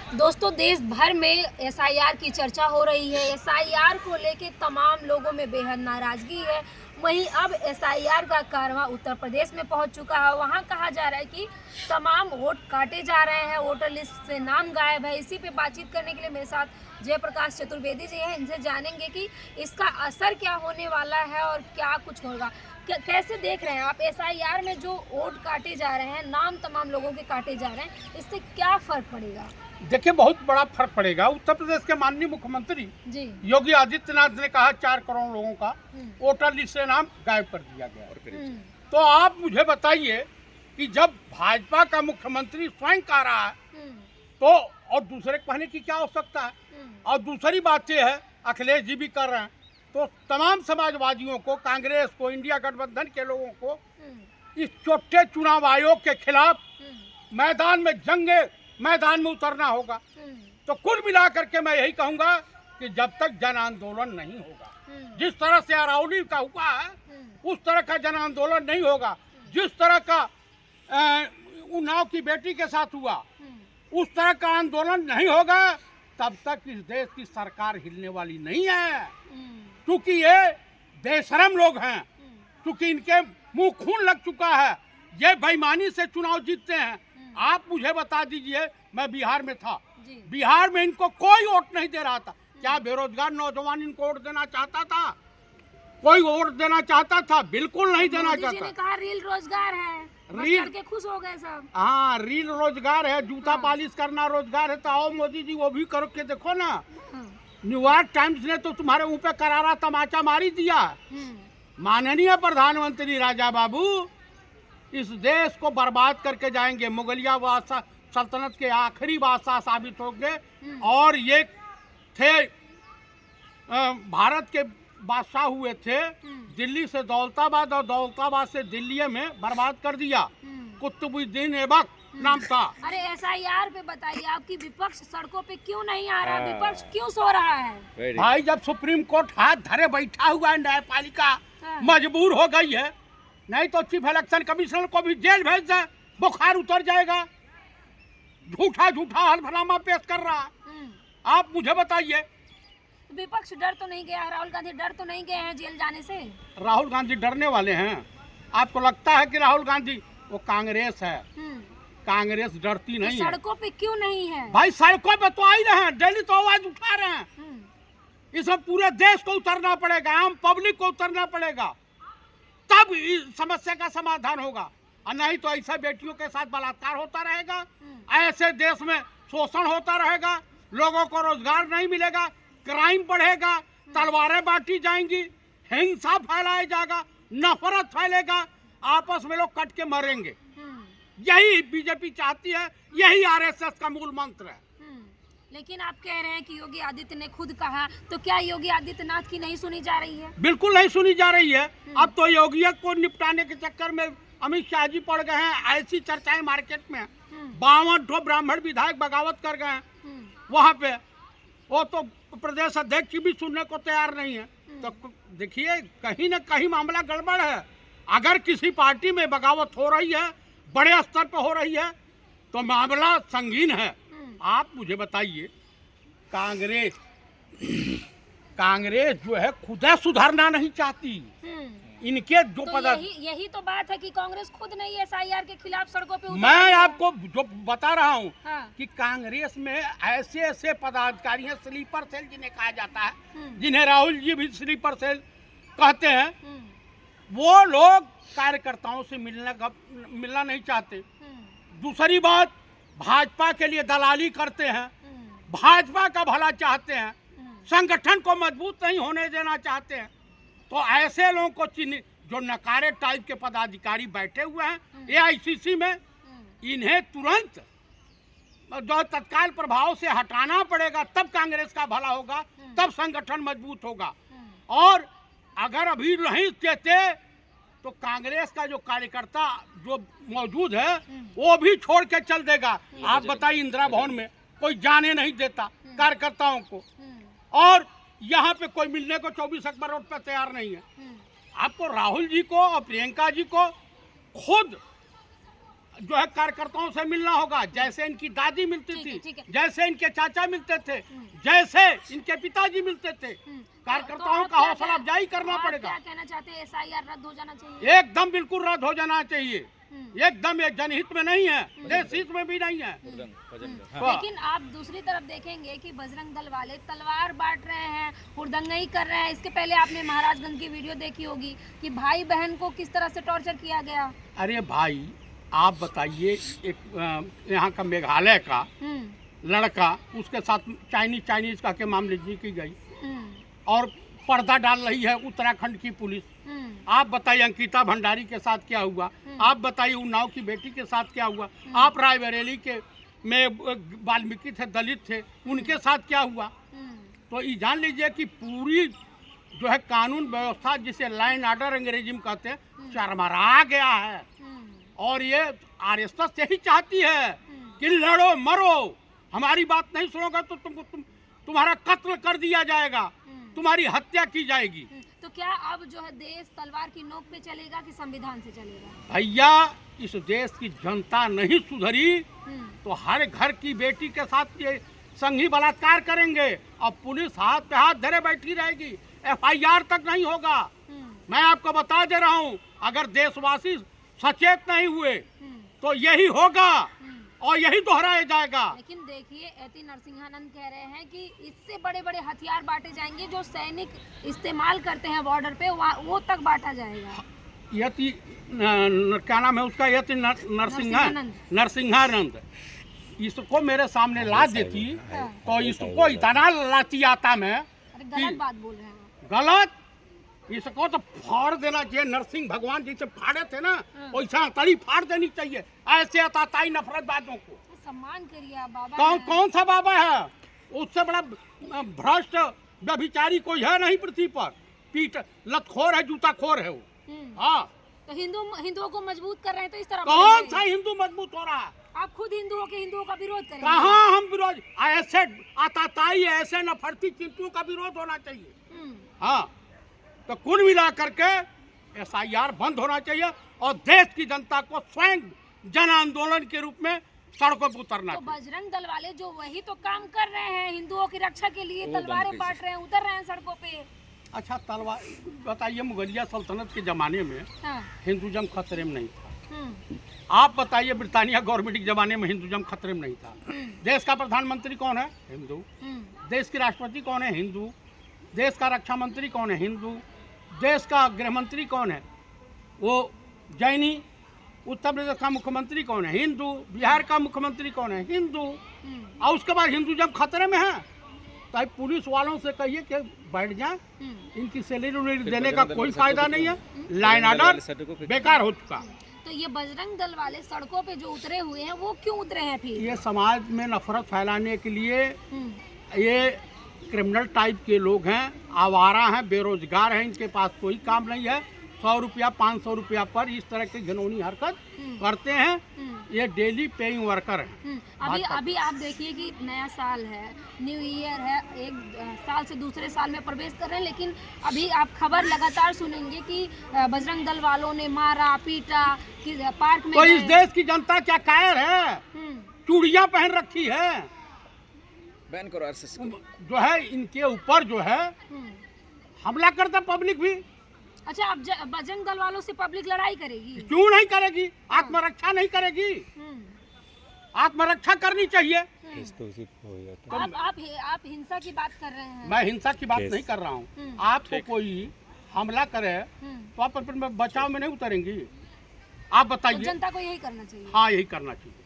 दोस्तों, देश भर में एसआईआर की चर्चा हो रही है। एसआईआर को लेके तमाम लोगों में बेहद नाराजगी है। वहीं अब एसआईआर का कारवां उत्तर प्रदेश में पहुंच चुका है। वहां कहा जा रहा है कि तमाम वोट काटे जा रहे हैं, वोटर लिस्ट से नाम गायब है। इसी पे बातचीत करने के लिए मेरे साथ जयप्रकाश चतुर्वेदी जी हैं। इनसे जानेंगे कि इसका असर क्या होने वाला है और क्या कुछ होगा। कैसे देख रहे हैं आप एसआईआर में जो वोट काटे जा रहे हैं, नाम तमाम लोगों के काटे जा रहे हैं, इससे क्या फर्क पड़ेगा? देखिए, बहुत बड़ा फर्क पड़ेगा। उत्तर प्रदेश के माननीय मुख्यमंत्री जी। योगी आदित्यनाथ ने कहा 4 करोड़ लोगों का वोटर लिस्ट से नाम गायब कर दिया गया। तो आप मुझे बताइए कि जब भाजपा का मुख्यमंत्री स्वयं कह रहा है तो और दूसरे कहने की क्या आवश्यकता है। और दूसरी बात यह है, अखिलेश जी भी कर रहे हैं, तो तमाम समाजवादियों को, कांग्रेस को, इंडिया गठबंधन के लोगों को इस चोटे चुनाव आयोग के खिलाफ मैदान में उतरना होगा। तो कुल मिलाकर के मैं यही कहूंगा कि जब तक जन आंदोलन नहीं होगा, जिस तरह से अरावली का हुआ है उस तरह का जन आंदोलन नहीं होगा, जिस तरह का उन्नाव की बेटी के साथ हुआ उस तरह का आंदोलन नहीं होगा, तब तक इस देश की सरकार हिलने वाली नहीं है। क्योंकि ये बेशरम लोग हैं, क्योंकि इनके मुंह खून लग चुका है, ये बेईमानी से चुनाव जीतते हैं। आप मुझे बता दीजिए, मैं बिहार में था, बिहार में इनको कोई वोट नहीं दे रहा था। क्या बेरोजगार नौजवान इनको वोट देना चाहता था? कोई वोट देना चाहता था? बिल्कुल नहीं देना चाहता। मोदी जी ने कहा रील रोजगार है, रील करके खुश हो गए सब। हाँ, रील रोजगार है, जूता पालिश करना रोजगार है। तो आओ मोदी जी, वो भी करो के देखो ना। न्यूयॉर्क टाइम्स ने तो तुम्हारे मुंह पे करारा तमाचा मारी दिया। माननीय प्रधानमंत्री राजा बाबू इस देश को बर्बाद करके जाएंगे। मुगलिया बादशाह सल्तनत के आखिरी बादशाह साबित होंगे और ये थे भारत के बादशाह हुए थे। दिल्ली से दौलताबाद और दौलताबाद से दिल्ली में बर्बाद कर दिया। कुतुबुद्दीन ऐबक नाम था। अरे एसआईआर पे बताइए, आपकी विपक्ष सड़कों पे क्यों नहीं आ रहा? विपक्ष क्यों सो रहा है? भाई, जब सुप्रीम कोर्ट हाथ धरे बैठा हुआ है, न्यायपालिका मजबूर हो गई है। नहीं तो चीफ इलेक्शन कमिश्नर को भी जेल भेज दे, बुखार उतर जाएगा। झूठा हलफनामा पेश कर रहा। आप मुझे बताइए, विपक्ष डर तो नहीं गया? राहुल गांधी डर तो नहीं गए हैं जेल जाने से? राहुल गांधी डरने वाले हैं? आपको लगता है कि राहुल गांधी, वो कांग्रेस है, कांग्रेस डरती नहीं है। सड़कों पे क्यों नहीं है? भाई, सड़कों पे तो आ ही रहे हैं, डेली तो आवाज उठा रहे हैं। इसमें पूरे देश को उतरना पड़ेगा, आम पब्लिक को उतरना पड़ेगा, तब इस समस्या का समाधान होगा। और नहीं तो ऐसे बेटियों के साथ बलात्कार होता रहेगा, ऐसे देश में शोषण होता रहेगा, लोगों को रोजगार नहीं मिलेगा, क्राइम बढ़ेगा, तलवारें बांटी जाएंगी, हिंसा फैलाया जाएगा, नफरत फैलेगा, आपस में लोग कट के मरेंगे। यही बीजेपी चाहती है, यही आरएसएस का मूल मंत्र है। लेकिन आप कह रहे हैं कि योगी आदित्य ने खुद कहा, तो क्या योगी आदित्यनाथ की नहीं सुनी जा रही है? बिल्कुल नहीं सुनी जा रही है। अब तो योगी को निपटाने के चक्कर में अमित शाह जी पड़ गए हैं। ऐसी चर्चाएं मार्केट में, 52 ब्राह्मण विधायक बगावत कर गए हैं वहां पे। वो तो प्रदेश अध्यक्ष भी सुनने को तैयार नहीं है। तो देखिए, कहीं न कहीं मामला गड़बड़ है। अगर किसी पार्टी में बगावत हो रही है, बड़े स्तर पर हो रही है, तो मामला संगीन है। आप मुझे बताइए, कांग्रेस जो है खुद सुधारना नहीं चाहती। इनके जो तो यही तो बात है कि कांग्रेस खुद नहीं एसआईआर के खिलाफ सड़कों पे उतर। मैं आपको जो बता रहा हूँ कि कांग्रेस में ऐसे पदाधिकारी हैं, स्लीपर सेल जिन्हें कहा जाता है, जिन्हें राहुल जी भी स्लीपर सेल कहते हैं, वो लोग कार्यकर्ताओं से मिलना नहीं चाहते। दूसरी बात, भाजपा के लिए दलाली करते हैं, भाजपा का भला चाहते हैं, संगठन को मजबूत नहीं होने देना चाहते हैं। तो ऐसे लोगों को जो नकारे टाइप के पदाधिकारी बैठे हुए हैं एआईसीसी में, इन्हें तुरंत जो तत्काल प्रभाव से हटाना पड़ेगा, तब कांग्रेस का भला होगा, तब संगठन मजबूत होगा। और अगर अभी नहीं देते तो कांग्रेस का जो कार्यकर्ता जो मौजूद है वो भी छोड़ के चल देगा। आप बताइए, इंदिरा भवन में कोई जाने नहीं देता कार्यकर्ताओं को, और यहाँ पे कोई मिलने को 24 अक्टूबर रोड पे तैयार नहीं है। आपको राहुल जी को और प्रियंका जी को खुद जो है कार्यकर्ताओं से मिलना होगा, जैसे इनकी दादी मिलती ठीक है। थी, जैसे इनके चाचा मिलते थे, जैसे इनके पिताजी मिलते थे। कार्यकर्ताओं का हौसला अफजाई करना पड़ेगा। क्या कहना चाहते हैं, एसआईआर रद्द हो जाना चाहिए? एकदम बिल्कुल रद्द हो जाना चाहिए। एकदम ये जनहित में नहीं है, देश हित में भी नहीं है। लेकिन आप दूसरी तरफ देखेंगे कि बजरंग दल वाले तलवार बांट रहे हैं, हुड़दंगई कर रहे हैं। इसके पहले आपने महाराजगंज की वीडियो देखी होगी कि भाई बहन को किस तरह से टॉर्चर किया गया। अरे भाई आप बताइए, एक यहाँ का मेघालय का लड़का, उसके साथ चाइनीज का के मामले की गई और पर्दा डाल रही है उत्तराखंड की पुलिस। आप बताइए अंकिता भंडारी के साथ क्या हुआ, आप बताइए उन्नाव की बेटी के साथ क्या हुआ, आप रायबरेली के में वाल्मीकि थे, दलित थे, उनके साथ क्या हुआ। तो ये जान लीजिए कि पूरी जो है कानून व्यवस्था, जिसे लाइन ऑर्डर अंग्रेजी में कहते हैं, चरमरा गया है। और ये आरएसएस यही चाहती है कि लड़ो मरो, हमारी बात नहीं सुनोगे तो तुम्हारा कत्ल कर दिया जाएगा, तुम्हारी हत्या की जाएगी। तो क्या अब जो है देश तलवार की नोक पे चलेगा कि संविधान से चलेगा? भैया इस देश की जनता नहीं सुधरी तो हर घर की बेटी के साथ ये संघी बलात्कार करेंगे और पुलिस हाथ पे हाथ धरे बैठी रहेगी, एफआईआर तक नहीं होगा। मैं आपको बता दे रहा हूँ, अगर देशवासी सचेत नहीं हुए तो यही होगा और यही दोहराया जाएगा। लेकिन देखिए एति नरसिंहानंद कह रहे हैं कि इससे बड़े बड़े हथियार बांटे जाएंगे जो सैनिक इस्तेमाल करते हैं बॉर्डर पे, वो तक बांटा जाएगा। यति क्या नाम है उसका, यति नरसिंहानंद इसको मेरे सामने ला देती तो इसको इतना लाती आता मैं। गलत बात बोल रहे हैं, गलत। इसको तो फाड़ देना चाहिए, नरसिंह भगवान जैसे फाड़े थे ना वैसा तड़ी फाड़ देनी चाहिए। ऐसे अताताई नफरतबाजों को सम्मान करिए आप बाबा। कौन सा बाबा है, उससे बड़ा भ्रष्ट व्यभिचारी कोई है नहीं पृथ्वी पर। पीठ लतखोर है, जूताखोर है वो। हाँ, तो हिंदुओं को मजबूत कर रहे हैं, तो इस तरह कौन सा हिंदू मजबूत हो रहा है? आप खुद हिंदुओं का विरोध करें। कहाँ हम विरोध, ऐसे अताताई ऐसे नफरती चिंतुओं का विरोध होना चाहिए। हाँ, तो कुल मिला करके एसआईआर बंद होना चाहिए और देश की जनता को स्वयं जन आंदोलन के रूप में सड़कों पर उतरना तो बजरंग दल वाले जो वही तो काम कर रहे हैं, हिंदुओं की रक्षा के लिए तलवारें बांट रहे हैं, उतर रहे हैं सड़कों पे। अच्छा तलवार बताइए, मुगलिया सल्तनत के जमाने में हिंदुज़म खतरे में नहीं था। आप बताइए ब्रिटानिया गवर्नमेंट के जमाने में हिंदुज़म खतरे में नहीं था। देश का प्रधानमंत्री कौन है? हिंदू। देश की राष्ट्रपति कौन है? हिंदू। देश का रक्षा मंत्री कौन है? हिंदू। देश का गृह मंत्री कौन है? वो जैनी। उत्तर प्रदेश का मुख्यमंत्री कौन है? हिंदू। बिहार का मुख्यमंत्री कौन है? हिंदू। और उसके बाद हिंदुज़म खतरे में है तो पुलिस वालों से कहिए कि बैठ जाए, इनकी सैलरी देने का कोई फायदा नहीं है, लाइन ऑर्डर बेकार हो चुका। तो ये बजरंग दल वाले सड़कों पे जो उतरे हुए हैं वो क्यों उतरे हैं फिर? ये समाज में नफरत फैलाने के लिए, ये क्रिमिनल टाइप के लोग हैं, आवारा हैं, बेरोजगार हैं, इनके पास कोई काम नहीं है। 100 रुपया 500 रुपया पर इस तरह की घिनौनी हरकत करते हैं। ये डेली पेइंग वर्कर हैं। अभी आप देखिए कि नया साल है, न्यू ईयर है, एक साल से दूसरे साल में प्रवेश कर रहे हैं, लेकिन अभी आप खबर लगातार सुनेंगे कि बजरंग दल वालों ने मारा पीटा कि पार्क में। तो इस देश की जनता क्या कायर है? चूड़ियां पहन रखी है, बैन करो आरएसएस को। जो है इनके ऊपर जो है हमला करता पब्लिक भी। अच्छा, अब बजरंग दल वालों से पब्लिक लड़ाई करेगी? क्यों नहीं करेगी? आत्मरक्षा नहीं करेगी? आत्मरक्षा करनी चाहिए। तो आप हिंसा की बात कर रहे हैं? मैं हिंसा की बात नहीं कर रहा हूँ। आपको कोई हमला करे तो आप अपने बचाव में नहीं उतरेंगी? आप बताइए। जनता को यही करना चाहिए। हाँ, यही करना चाहिए।